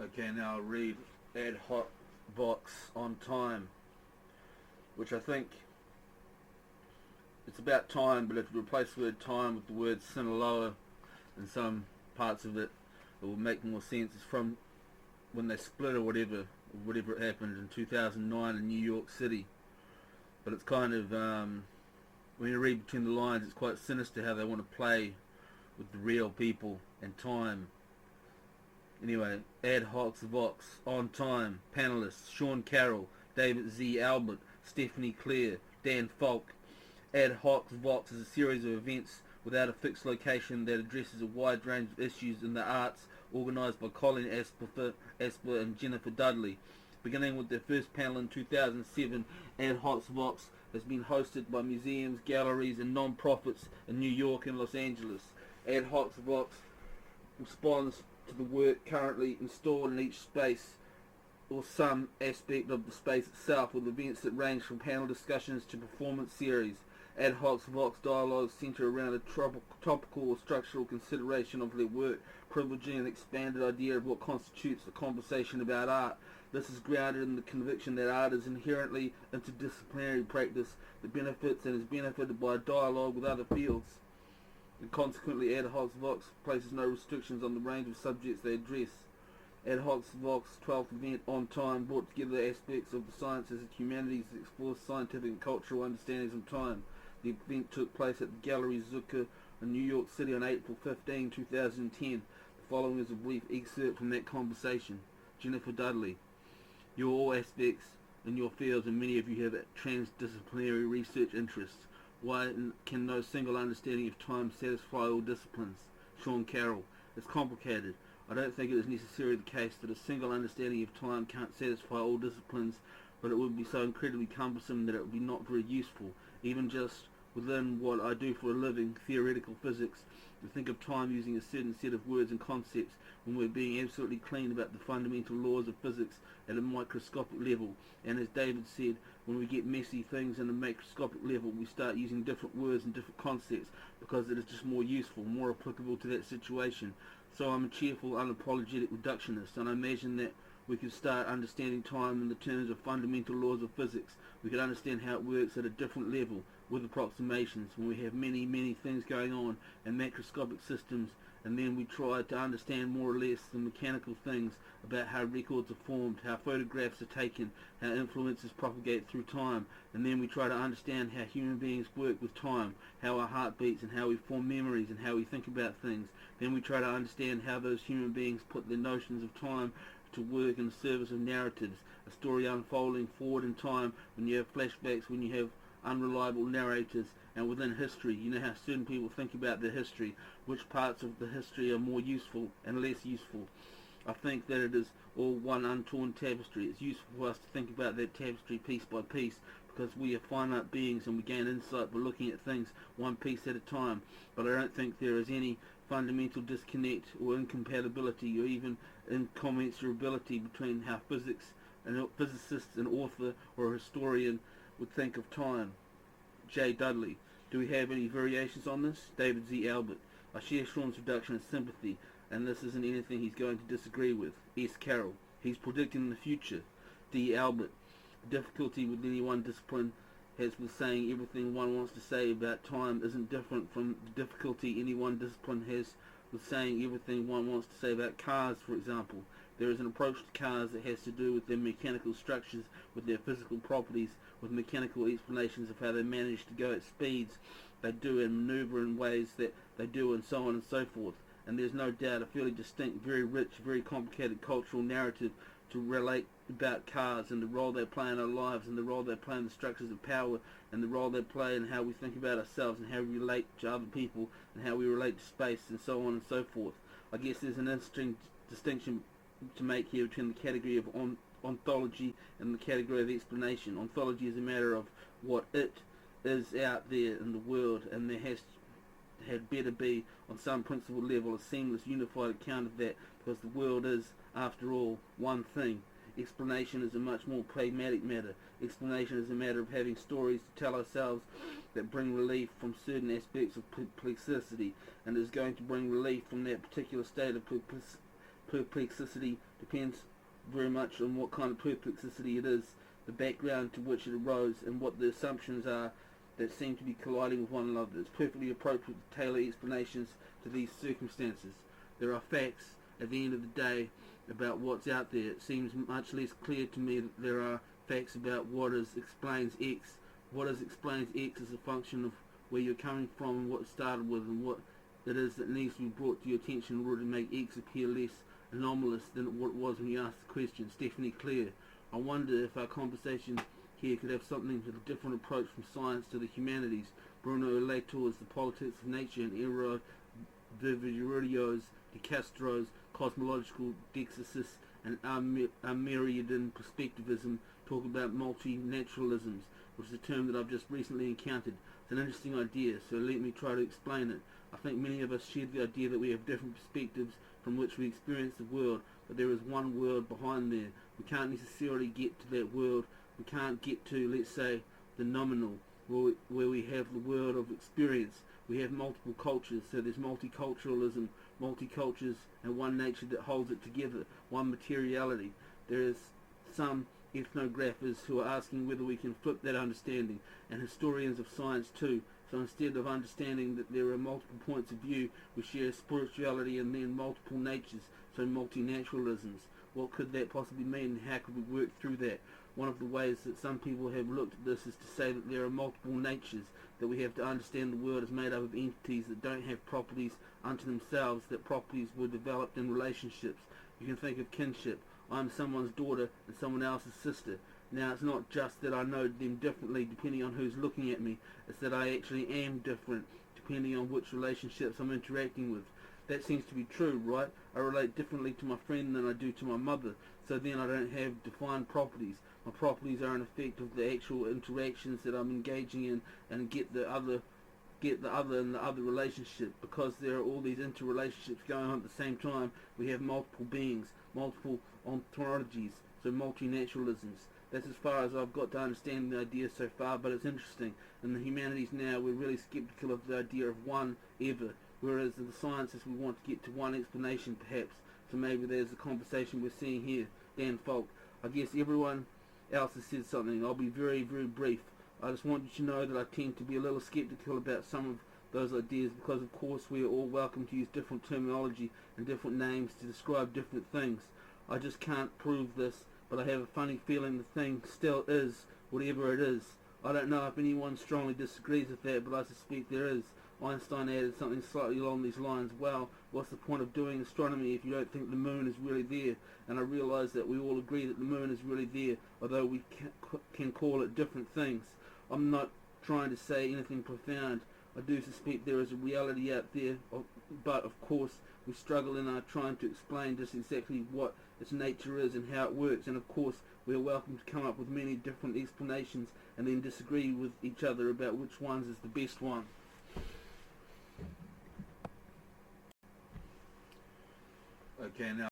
Okay, now I'll read ad hoc box on time, which I think it's about time, but if you replace the word time with the word Sinaloa in some parts of it, it will make more sense. It's from when they split or whatever it happened in 2009 in New York City. But it's kind of, when you read between the lines, it's quite sinister how they want to play with the real people and time. Anyway, ad hoc vox on time. Panelists: Sean Carroll, David Z. Albert, Stephanie Clare, Dan Falk. Ad hoc vox is a series of events without a fixed location that addresses a wide range of issues in the arts, organised by Colin Asper and Jennifer Dudley. Beginning with their first panel in 2007, Ad hoc vox has been hosted by museums, galleries and non-profits in New York and Los Angeles. Ad hoc vox responds to the work currently installed in each space or some aspect of the space itself, with events that range from panel discussions to performance series. Ad hoc vox dialogues centre around a topical or structural consideration of their work, privileging an expanded idea of what constitutes a conversation about art. This is grounded in the conviction that art is inherently interdisciplinary practice that benefits and is benefited by dialogue with other fields. And consequently, Ad hoc vox places no restrictions on the range of subjects they address. Ad hoc vox 12th event on time brought together aspects of the sciences and humanities that explore scientific and cultural understandings of time. The event took place at the Gallery Zucker in New York City on April 15, 2010. The following is a brief excerpt from that conversation. Jennifer Dudley: You're all aspects in your fields, and many of you have transdisciplinary research interests. Why can no single understanding of time satisfy all disciplines? Sean Carroll: It's complicated. I don't think it is necessarily the case that a single understanding of time can't satisfy all disciplines, but it would be so incredibly cumbersome that it would be not very useful. Even just within what I do for a living, theoretical physics, to think of time using a certain set of words and concepts when we're being absolutely clean about the fundamental laws of physics at a microscopic level. And as David said, when we get messy things in a macroscopic level, we start using different words and different concepts because it is just more useful, more applicable to that situation. So I'm a cheerful, unapologetic reductionist, and I imagine that we could start understanding time in the terms of fundamental laws of physics. We could understand how it works at a different level with approximations when we have many, many things going on in macroscopic systems, and then we try to understand more or less the mechanical things about how records are formed, how photographs are taken, how influences propagate through time, and then we try to understand how human beings work with time, how our heart beats and how we form memories and how we think about things. Then we try to understand how those human beings put their notions of time to work in the service of narratives, a story unfolding forward in time when you have flashbacks, when you have unreliable narrators, and within history, you know how certain people think about their history, which parts of the history are more useful and less useful. I think that it is all one untorn tapestry. It's useful for us to think about that tapestry piece by piece, because we are finite beings and we gain insight by looking at things one piece at a time. But I don't think there is any fundamental disconnect or incompatibility or even incommensurability between how physicists, an author or a historian would think of time. J. Dudley: Do we have any variations on this? David Z. Albert: I share Sean's reduction and sympathy, and this isn't anything he's going to disagree with. S. Carroll: He's predicting the future. D. Albert: The difficulty with any one discipline has with saying everything one wants to say about time isn't different from the difficulty any one discipline has with saying everything one wants to say about cars, for example. There is an approach to cars that has to do with their mechanical structures, with their physical properties, with mechanical explanations of how they manage to go at speeds they do and maneuver in ways that they do, and so on and so forth. And there's no doubt a fairly distinct, very rich, very complicated cultural narrative to relate about cars and the role they play in our lives and the role they play in the structures of power and the role they play in how we think about ourselves and how we relate to other people and how we relate to space and so on and so forth. I guess there's an interesting distinction to make here between the category of ontology and the category of explanation. Ontology is a matter of what it is out there in the world, and there had better be, on some principle level, a seamless, unified account of that, because the world is, after all, one thing. Explanation is a much more pragmatic matter. Explanation is a matter of having stories to tell ourselves that bring relief from certain aspects of perplexity, and is going to bring relief from that particular state of perplexity depends very much on what kind of perplexity it is, the background to which it arose, and what the assumptions are that seem to be colliding with one another. It's perfectly appropriate to tailor explanations to these circumstances. There are facts at the end of the day about what's out there. It seems much less clear to me that there are facts about what explains X. What explains X is a function of where you're coming from and what it started with, and what it is that needs to be brought to your attention in order to make X appear less anomalous than what it was when you asked the question. It's definitely clear. I wonder if our conversation here could have something of a different approach from science to the humanities. Bruno Latour's The Politics of Nature and Eero Viverio's De Castro's Cosmological Dexis and Armerian Perspectivism talk about multinaturalisms, which is a term that I've just recently encountered. It's an interesting idea, so let me try to explain it. I think many of us share the idea that we have different perspectives from which we experience the world, but there is one world behind there. We can't necessarily get to that world. We can't get to, let's say, the nominal, where we have the world of experience. We have multiple cultures, so there's multiculturalism, multicultures, and one nature that holds it together, one materiality. There is some ethnographers who are asking whether we can flip that understanding, and historians of science too. So instead of understanding that there are multiple points of view, we share spirituality and then multiple natures, so multinaturalisms. What could that possibly mean, and how could we work through that? One of the ways that some people have looked at this is to say that there are multiple natures, that we have to understand the world is made up of entities that don't have properties unto themselves, that properties were developed in relationships. You can think of kinship. I'm someone's daughter and someone else's sister. Now, it's not just that I know them differently depending on who's looking at me, it's that I actually am different depending on which relationships I'm interacting with. That seems to be true, right? I relate differently to my friend than I do to my mother, so then I don't have defined properties. My properties are an effect of the actual interactions that I'm engaging in, and get the other in the other relationship. Because there are all these interrelationships going on at the same time, we have multiple beings, multiple ontologies, so multinaturalisms. That's as far as I've got to understand the idea so far, but it's interesting. In the humanities now, we're really skeptical of the idea of one ever, whereas in the sciences we want to get to one explanation perhaps. So maybe there's the conversation we're seeing here. Dan Falk. I guess everyone else has said something. I'll be very, very brief. I just want you to know that I tend to be a little skeptical about some of those ideas, because of course we are all welcome to use different terminology and different names to describe different things. I just can't prove this, but I have a funny feeling the thing still is whatever it is. I don't know if anyone strongly disagrees with that, but I suspect there is. Einstein added something slightly along these lines. Well, what's the point of doing astronomy if you don't think the moon is really there? And I realise that we all agree that the moon is really there, although we can call it different things. I'm not trying to say anything profound. I do suspect there is a reality out there, but of course we struggle in our trying to explain just exactly what its nature is and how it works, and of course we are welcome to come up with many different explanations and then disagree with each other about which ones is the best one. Okay, now